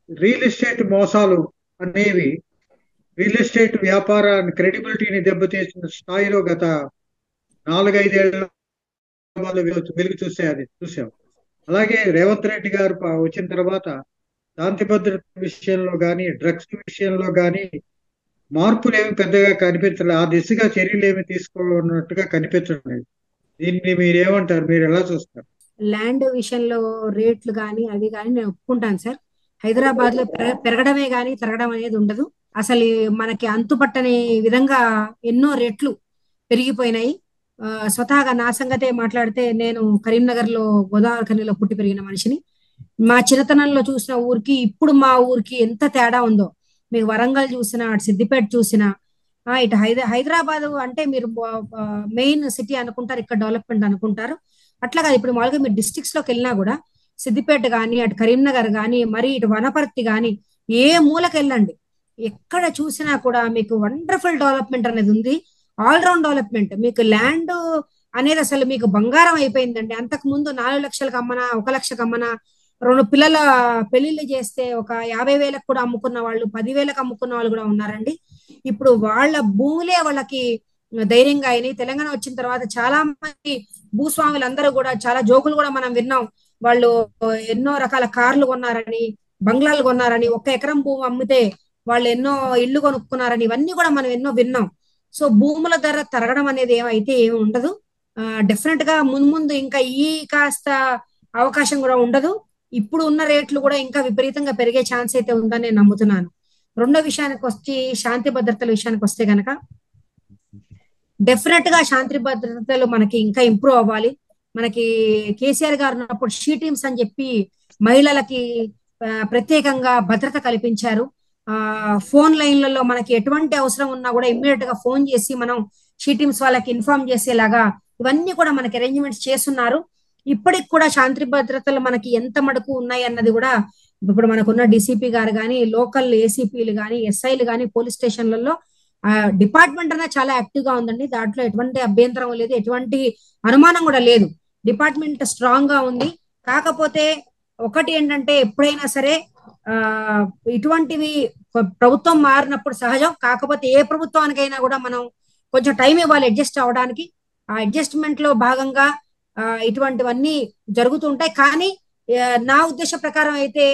Real estate మోసాలు అనేవి real estate వ్యాపారాన్ని క్రెడిబిలిటీని దెబ్బతీసిన స్థాయిలో గత 4-5 ఏళ్ల వెలుగు చూసాం. అలాగే రేవంత్ రెడ్డి గారు వచ్చిన తర్వాత శాంతి భద్రత విషయంలో కానీ, డ్రగ్స్ విషయంలో కానీ మార్పులు ఏమి పెద్దగా కనిపించలేదు. ఆ దిశగా చర్యలు ఏమి తీసుకున్నట్టుగా కనిపించలేదు. దీన్ని మీరేమంటారు? మీరు ఎలా చూస్తారు? ల్యాండ్ విషయంలో రేట్లు కానీ అవి కానీ నేను ఒప్పుకుంటాను సార్. హైదరాబాద్ లో పెరగడమే కానీ తరగడం అనేది ఉండదు. అసలు మనకి అంతుపట్టని విధంగా ఎన్నో రెట్లు పెరిగిపోయినాయి. స్వతహాగా నా సంగతే మాట్లాడితే నేను కరీంనగర్ లో గోదావరి ఖనిలో పుట్టి పెరిగిన మనిషిని. మా చిన్నతనంలో చూసిన ఊరికి ఇప్పుడు మా ఊరికి ఎంత తేడా ఉందో. మీకు వరంగల్ చూసినా, అటు సిద్దిపేట చూసినా, ఇటు హైదరాబాద్ అంటే మీరు మెయిన్ సిటీ అనుకుంటారు, ఇక్కడ డెవలప్మెంట్ అనుకుంటారు. అట్లా కాదు. ఇప్పుడు మామూలుగా మీరు డిస్ట్రిక్ట్స్ లోకి వెళ్ళినా కూడా సిద్దిపేట కానీ, అటు కరీంనగర్ కానీ, మరి ఇటు వనపర్తి కానీ, ఏ మూలకి వెళ్ళండి ఎక్కడ చూసినా కూడా మీకు వండర్ఫుల్ డెవలప్మెంట్ అనేది ఉంది. All round development. మీకు ల్యాండ్ అనేది అసలు మీకు బంగారం అయిపోయిందండి. అంతకు ముందు 4 లక్షలకు అమ్మనా, 1 లక్షకు అమ్మనా, 2 పిల్లల పెళ్లిళ్ళు చేస్తే ఒక 50,000కు కూడా అమ్ముకున్న వాళ్ళు, 10,000కు అమ్ముకున్న వాళ్ళు కూడా ఉన్నారండి. ఇప్పుడు వాళ్ళ భూములే వాళ్ళకి ధైర్యంగా అయినాయి. తెలంగాణ వచ్చిన తర్వాత చాలా మంది భూస్వాములందరూ కూడా చాలా జోకులు కూడా మనం విన్నాం. వాళ్ళు ఎన్నో రకాల కార్లు కొన్నారని, బంగ్లాలు కొన్నారని, 1 ఎకరం భూమి అమ్మితే వాళ్ళు ఎన్నో ఇళ్లు కొనుక్కున్నారని, ఇవన్నీ కూడా మనం ఎన్నో విన్నాం. సో భూముల ధర తరగడం అనేది ఏమైతే ఏమి ఉండదు. డెఫినెట్ గా ముందు ఇంకా ఈ కాస్త అవకాశం కూడా ఉండదు. ఇప్పుడు ఉన్న రేట్లు కూడా ఇంకా విపరీతంగా పెరిగే ఛాన్స్ అయితే ఉందని నేను నమ్ముతున్నాను. రెండో విషయానికి వచ్చి శాంతి భద్రతల విషయానికి వస్తే గనక డెఫినెట్ గా శాంతి భద్రతలు మనకి ఇంకా ఇంప్రూవ్ అవ్వాలి. మనకి కేసీఆర్ గారు ఉన్నప్పుడు షీ టీమ్స్ అని చెప్పి మహిళలకి ప్రత్యేకంగా భద్రత కల్పించారు. ఫోన్ లైన్లలో మనకి ఎటువంటి అవసరం ఉన్నా కూడా ఇమ్మీడియట్ గా ఫోన్ చేసి మనం షీ టీమ్స్ వాళ్ళకి ఇన్ఫార్మ్ చేసేలాగా ఇవన్నీ కూడా మనకి అరేంజ్మెంట్స్ చేస్తున్నారు. ఇప్పటికి కూడా శాంతి భద్రతలు మనకి ఎంత మటుకు ఉన్నాయి అన్నది కూడా ఇప్పుడు మనకున్న డిసిపి గారు కానీ, లోకల్ ఏసీపీలు కానీ, ఎస్ఐలు కానీ, పోలీస్ స్టేషన్లలో డిపార్ట్మెంట్ అనేది చాలా యాక్టివ్ గా ఉందండి. దాంట్లో ఎటువంటి అభ్యంతరం లేదు, ఎటువంటి అనుమానం కూడా లేదు. డిపార్ట్మెంట్ స్ట్రాంగ్ గా ఉంది. కాకపోతే ఒకటి ఏంటంటే ఎప్పుడైనా సరే ఇటువంటివి ప్రభుత్వం మారినప్పుడు సహజం. కాకపోతే ఏ ప్రభుత్వానికైనా కూడా మనం కొంచెం టైం ఇవ్వాలి అడ్జస్ట్ అవ్వడానికి. ఆ అడ్జస్ట్మెంట్ లో భాగంగా ఇటువంటివన్నీ జరుగుతుంటాయి. కానీ నా ఉద్దేశ ప్రకారం అయితే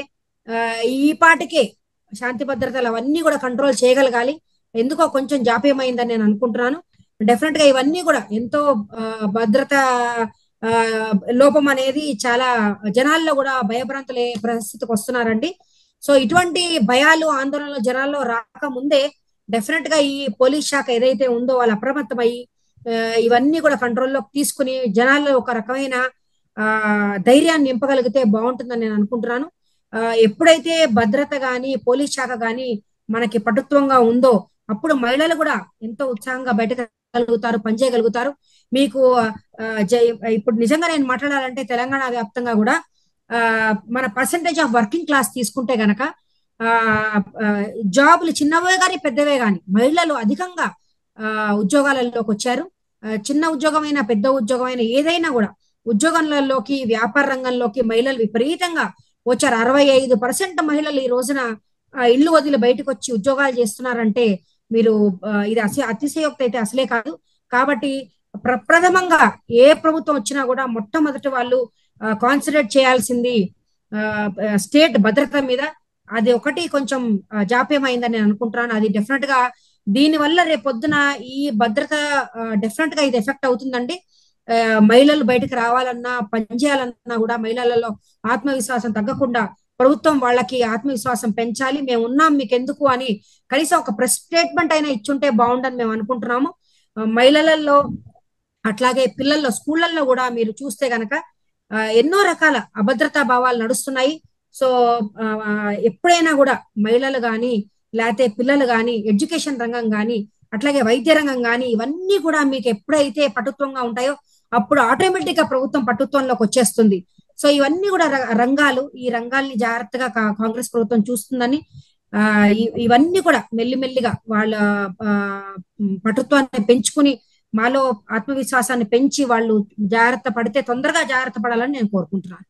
ఈ పాటికే శాంతి భద్రతలు అవన్నీ కూడా కంట్రోల్ చేయగలగాలి. ఎందుకో కొంచెం జాప్యమైందని నేను అనుకుంటున్నాను. డెఫినెట్ గా ఇవన్నీ కూడా ఎంతో భద్రత లోపం అనేది చాలా జనాల్లో కూడా భయభ్రాంతులే పరిస్థితికి వస్తున్నారండి. సో ఇటువంటి భయాలు, ఆందోళనలు జనాల్లో రాకముందే డెఫినెట్ గా ఈ పోలీస్ శాఖ ఏదైతే ఉందో వాళ్ళు అప్రమత్తమయ్యి ఇవన్నీ కూడా కంట్రోల్లోకి తీసుకుని జనాల్లో ఒక రకమైన ధైర్యాన్ని నింపగలిగితే బాగుంటుందని నేను అనుకుంటున్నాను. ఎప్పుడైతే భద్రత గాని, పోలీస్ శాఖ గాని మనకి పటుత్వంగా ఉందో అప్పుడు మహిళలు కూడా ఎంతో ఉత్సాహంగా బయటకు గలుగుతారు, పనిచేయగలుగుతారు. మీకు ఇప్పుడు నిజంగా నేను మాట్లాడాలంటే తెలంగాణ వ్యాప్తంగా కూడా మన పర్సంటేజ్ ఆఫ్ వర్కింగ్ క్లాస్ తీసుకుంటే గనక జాబులు చిన్నవే కానీ పెద్దవే కానీ మహిళలు అధికంగా ఉద్యోగాలలోకి వచ్చారు. చిన్న ఉద్యోగమైనా పెద్ద ఉద్యోగమైనా ఏదైనా కూడా ఉద్యోగంలోకి, వ్యాపార రంగంలోకి మహిళలు విపరీతంగా వచ్చారు. 65% మహిళలు ఈ రోజున ఇల్లు వదిలి బయటకు వచ్చి ఉద్యోగాలు చేస్తున్నారంటే మీరు ఇది అతిశయోక్తి అయితే అసలే కాదు. కాబట్టి ప్రప్రథమంగా ఏ ప్రభుత్వం వచ్చినా కూడా మొట్టమొదటి వాళ్ళు కాన్సన్ట్రేట్ చేయాల్సింది స్టేట్ భద్రత మీద. అది ఒకటి కొంచెం జాప్యమైందని నేను అనుకుంటున్నాను. అది డెఫినెట్ గా దీని వల్ల రేపొద్దున ఈ భద్రత డెఫినెట్ గా ఇది ఎఫెక్ట్ అవుతుందండి. మహిళలు బయటకు రావాలన్నా, పనిచేయాలన్నా కూడా మహిళలలో ఆత్మవిశ్వాసం తగ్గకుండా ప్రభుత్వం వాళ్ళకి ఆత్మవిశ్వాసం పెంచాలి. మేము ఉన్నాం మీకు ఎందుకు అని కనీసం ఒక ప్రెస్ స్టేట్మెంట్ అయినా ఇచ్చుంటే బాగుండని మేము అనుకుంటున్నాము. మహిళలలో అట్లాగే పిల్లల్లో, స్కూళ్ళల్లో కూడా మీరు చూస్తే గనక ఎన్నో రకాల అభద్రతా భావాలు నడుస్తున్నాయి. సో ఎప్పుడైనా కూడా మహిళలు కానీ, లేకపోతే పిల్లలు కానీ, ఎడ్యుకేషన్ రంగం కానీ, అట్లాగే వైద్య రంగం కానీ ఇవన్నీ కూడా మీకు ఎప్పుడైతే పటుత్వంగా ఉంటాయో అప్పుడు ఆటోమేటిక్ గా ప్రభుత్వం పటుత్వంలోకి వచ్చేస్తుంది. సో ఇవన్నీ కూడా రంగాలు, ఈ రంగాల్ని జాగ్రత్తగా కాంగ్రెస్ ప్రభుత్వం చూస్తుందని ఇవన్నీ కూడా మెల్లిమెల్లిగా వాళ్ళ పటుత్వాన్ని పెంచుకుని మాలో ఆత్మవిశ్వాసాన్ని పెంచి వాళ్ళు జాగ్రత్త పడితే తొందరగా జాగ్రత్త పడాలని నేను కోరుకుంటున్నాను.